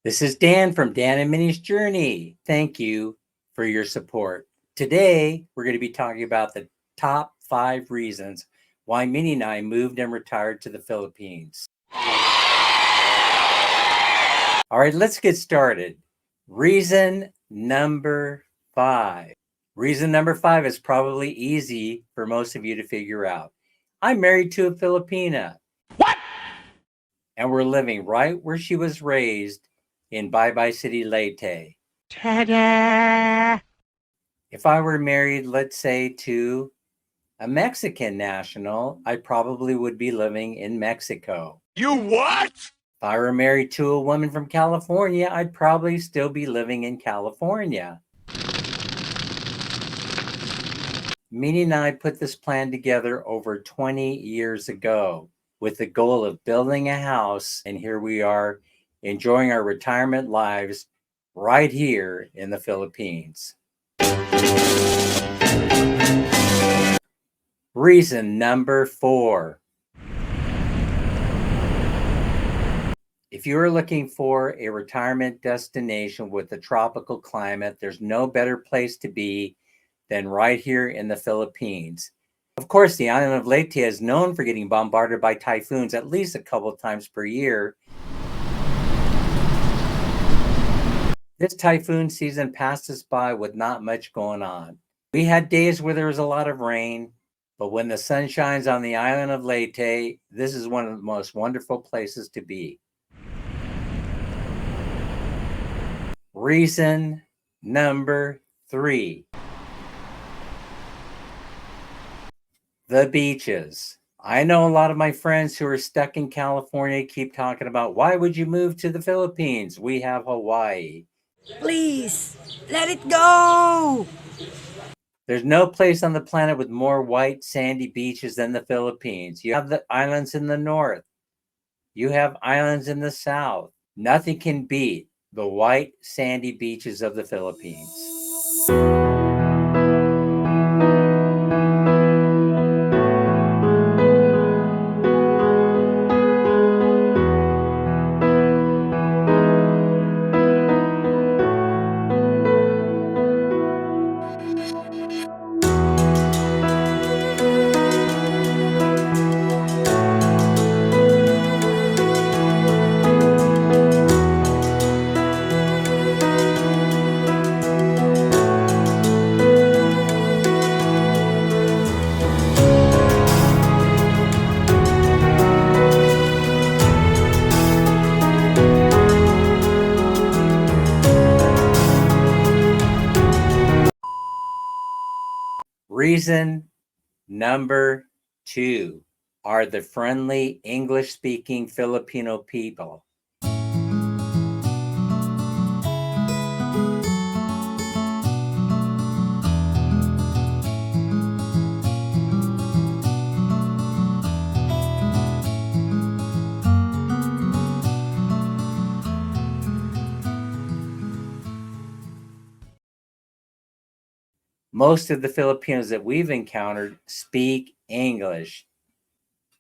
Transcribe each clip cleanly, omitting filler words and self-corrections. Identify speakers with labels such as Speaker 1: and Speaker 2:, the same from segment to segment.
Speaker 1: This is Dan from Dan and Minnie's Journey. Thank you for your support. Today, we're going to be talking about the top 5 reasons why Minnie and I moved and retired to the Philippines. All right, let's get started. Reason number 5. Reason number 5 is probably easy for most of you to figure out. I'm married to a Filipina.
Speaker 2: What?
Speaker 1: And we're living right where she was raised in Bye City, Leyte.
Speaker 2: Ta-da!
Speaker 1: If I were married, let's say, to a Mexican national, I probably would be living in Mexico.
Speaker 2: You what?
Speaker 1: If I were married to a woman from California, I'd probably still be living in California. Minnie and I put this plan together over 20 years ago with the goal of building a house, and here we are enjoying our retirement lives right here in the Philippines. Reason number 4. If you are looking for a retirement destination with a tropical climate, there's no better place to be than right here in the Philippines. Of course, the island of Leyte is known for getting bombarded by typhoons at least a couple of times per year. This typhoon season passed us by with not much going on. We had days where there was a lot of rain, but when the sun shines on the island of Leyte, this is one of the most wonderful places to be. Reason number 3. The beaches. I know a lot of my friends who are stuck in California keep talking about, why would you move to the Philippines? We have Hawaii.
Speaker 3: Please, let it go!
Speaker 1: There's no place on the planet with more white sandy beaches than the Philippines. You have the islands in the north. You have islands in the south. Nothing can beat the white sandy beaches of the Philippines. Reason number 2 are the friendly English-speaking Filipino people. Most of the Filipinos that we've encountered speak English,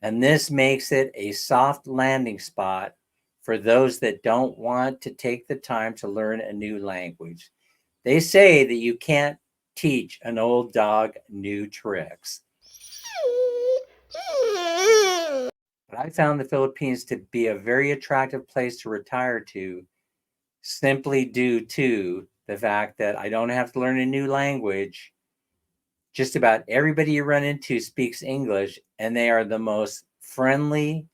Speaker 1: and this makes it a soft landing spot for those that don't want to take the time to learn a new language. They say that you can't teach an old dog new tricks. But I found the Philippines to be a very attractive place to retire to, simply due to the fact that I don't have to learn a new language. Just about everybody you run into speaks English, and they are the most friendly,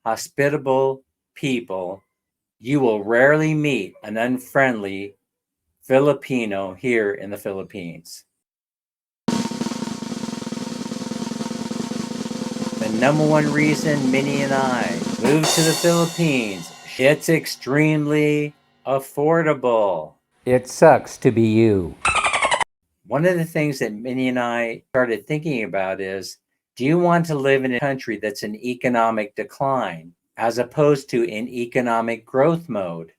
Speaker 1: hospitable people. You will rarely meet an unfriendly Filipino here in the Philippines. The number one reason Minnie and I moved to the Philippines, it's extremely affordable. It sucks to be you. One of the things that Minnie and I started thinking about is, do you want to live in a country that's in economic decline as opposed to in economic growth mode?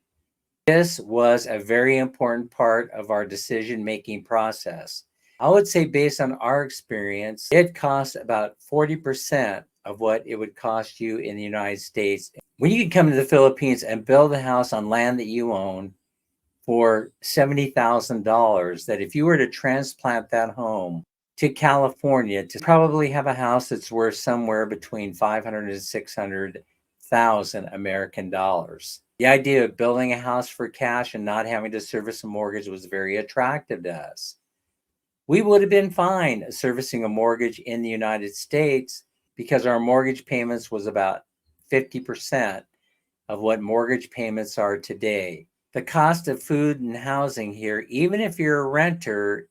Speaker 1: This was a very important part of our decision-making process. I would say, based on our experience, it costs about 40% of what it would cost you in the United States When you can come to the Philippines and build a house on land that you own for $70,000, that if you were to transplant that home to California, to probably have a house that's worth somewhere between 500 and 600,000 American dollars. The idea of building a house for cash and not having to service a mortgage was very attractive to us. We would have been fine servicing a mortgage in the United States because our mortgage payments was about 50% of what mortgage payments are today. The cost of food and housing here, even if you're a renter,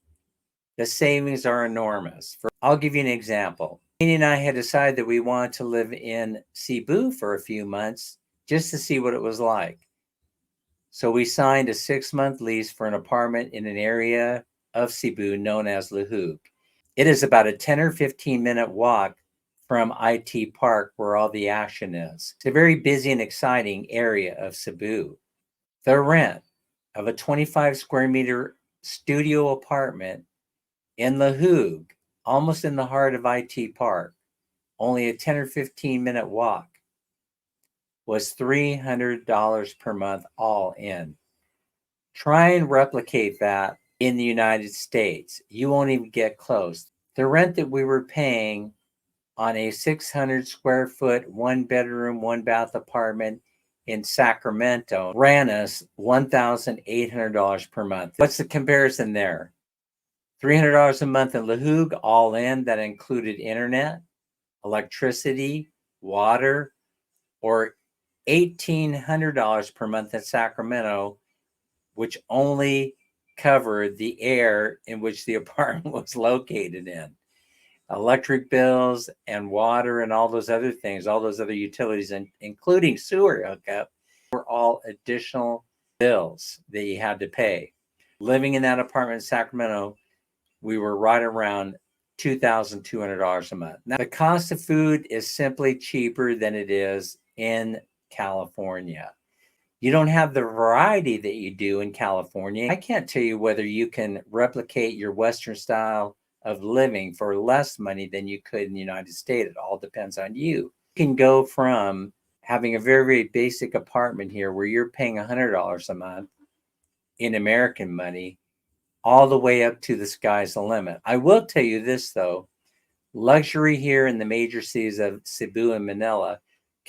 Speaker 1: the savings are enormous. I'll give you an example. Minnie and I had decided that we wanted to live in Cebu for a few months just to see what it was like. So we signed a 6-month lease for an apartment in an area of Cebu known as Lahug. It is about a 10 or 15-minute walk from IT Park, where all the action is. It's a very busy and exciting area of Cebu. The rent of a 25 square meter studio apartment in Lahug, almost in the heart of IT Park, only a 10 or 15-minute walk, was $300 per month all in. Try and replicate that in the United States. You won't even get close. The rent that we were paying on a 600 square foot, 1 bedroom, 1 bath apartment in Sacramento ran us $1,800 per month. What's the comparison there? $300 a month in Lahug, all in. That included internet, electricity, water, or $1,800 per month in Sacramento, which only covered the air in which the apartment was located in. Electric bills and water and all those other things, all those other utilities, and including sewer hookup, were all additional bills that you had to pay. Living in that apartment in Sacramento, we were right around $2,200 a month. Now, the cost of food is simply cheaper than it is in California. You don't have the variety that you do in California. I can't tell you whether you can replicate your Western style of living for less money than you could in the United States. It all depends on you. You can go from having a very, very basic apartment here where you're paying $100 a month in American money, all the way up to the sky's the limit. I will tell you this, though. Luxury here in the major cities of Cebu and Manila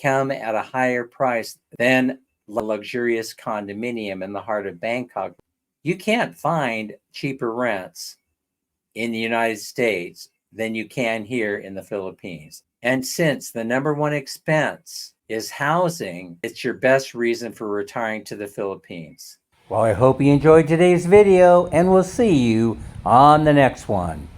Speaker 1: come at a higher price than the luxurious condominium in the heart of Bangkok. You can't find cheaper rents in the United States than you can here in the Philippines. And since the number one expense is housing, it's your best reason for retiring to the Philippines. Well, I hope you enjoyed today's video, and we'll see you on the next one.